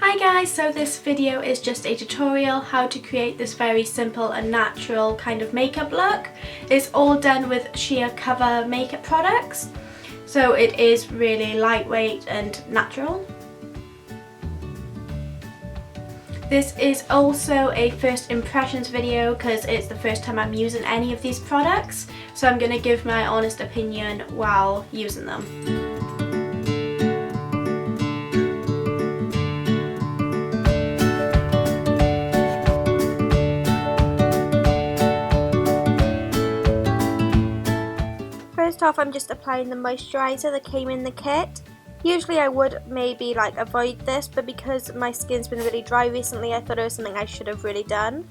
Hi guys, so this video is just a tutorial how to create this very simple and natural kind of makeup look. It's all done with sheer cover makeup products, so it is really lightweight and natural. This is also a first impressions video because it's the first time I'm using any of these products, so I'm going to give my honest opinion while using them. First off, I'm just applying the moisturiser that came in the kit. Usually I would maybe avoid this, but because my skin's been really dry recently, I thought it was something I should have really done.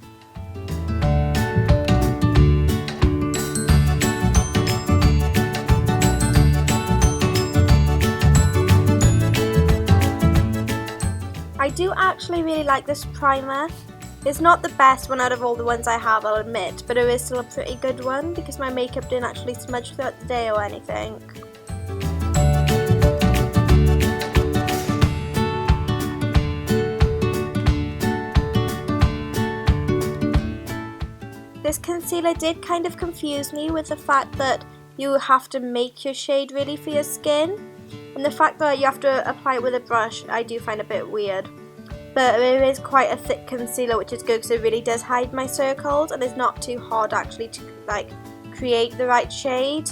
I do actually really like this primer. It's not the best one out of all the ones I have, I'll admit, but it is still a pretty good one because my makeup didn't actually smudge throughout the day or anything. This concealer did kind of confuse me with the fact that you have to make your shade really for your skin, and the fact that you have to apply it with a brush I do find a bit weird. But it is quite a thick concealer, which is good because it really does hide my circles and it's not too hard actually to create the right shade.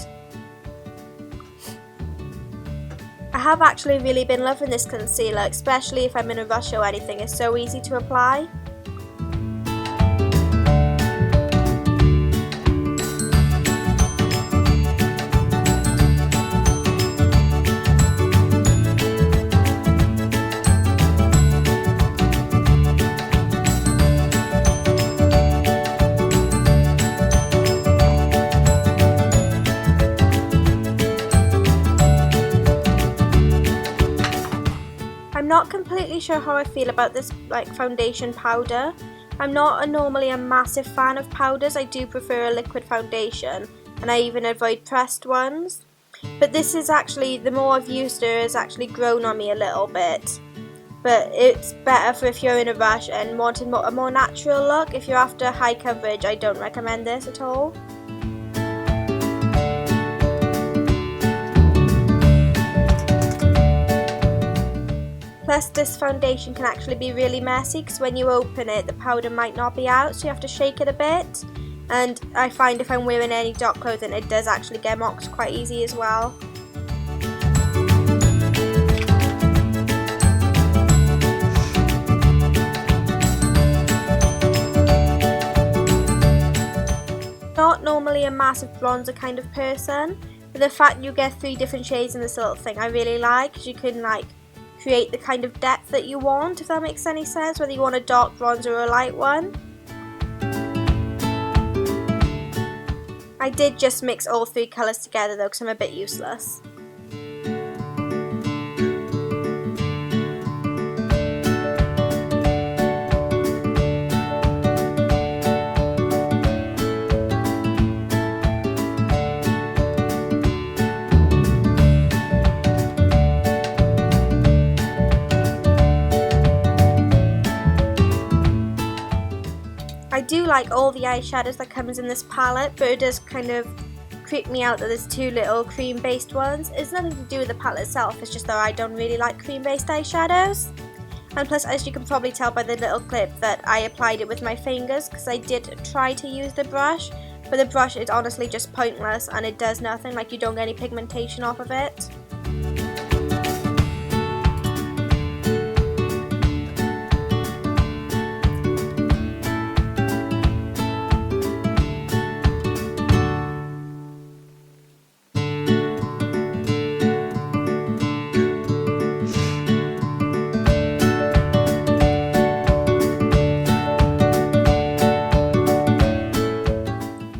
I have actually really been loving this concealer, especially if I'm in a rush or anything. It's so easy to apply. I'm not completely sure how I feel about this foundation powder. I'm not normally a massive fan of powders. I do prefer a liquid foundation, and I even avoid pressed ones. But this is actually, the more I've used it, has actually grown on me a little bit. But it's better for if you're in a rush and wanting a more natural look. If you're after high coverage, I don't recommend this at all. Plus this foundation can actually be really messy because when you open it the powder might not be out, so you have to shake it a bit, and I find if I'm wearing any dark clothing it does actually get marked quite easy as well. Not normally a massive bronzer kind of person, but the fact you get 3 different shades in this little thing I really like, because you can create the kind of depth that you want, if that makes any sense, whether you want a dark bronzer or a light one. I did just mix all 3 colours together though because I'm a bit useless. I do like all the eyeshadows that comes in this palette, but it does kind of creep me out that there's 2 little cream based ones. It's nothing to do with the palette itself, it's just that I don't really like cream based eyeshadows. And plus, as you can probably tell by the little clip, that I applied it with my fingers because I did try to use the brush, but the brush is honestly just pointless and it does nothing, you don't get any pigmentation off of it.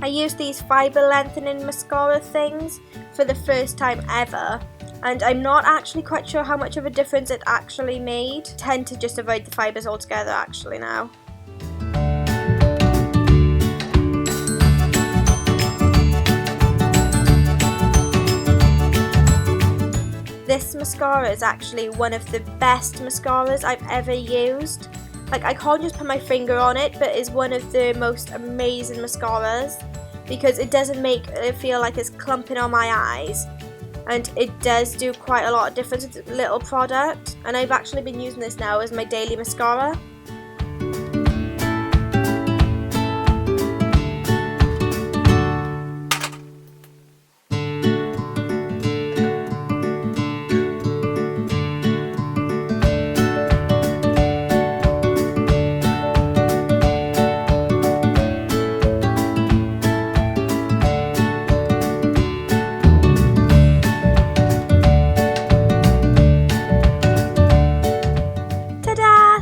I used these fibre lengthening mascara things for the first time ever, and I'm not actually quite sure how much of a difference it actually made. I tend to just avoid the fibres altogether actually now. this mascara is actually one of the best mascaras I've ever used. Like, I can't just put my finger on it, but it's one of the most amazing mascaras because it doesn't make it feel like it's clumping on my eyes, and it does do quite a lot of difference. It's a little product, and I've actually been using this now as my daily mascara.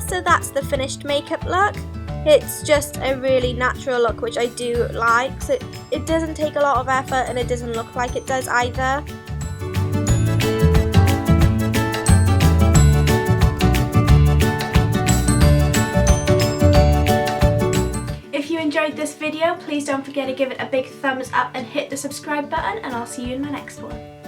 So that's the finished makeup look. It's just a really natural look, which I do like. So it doesn't take a lot of effort and it doesn't look like it does either. If you enjoyed this video, please don't forget to give it a big thumbs up and hit the subscribe button, and I'll see you in my next one.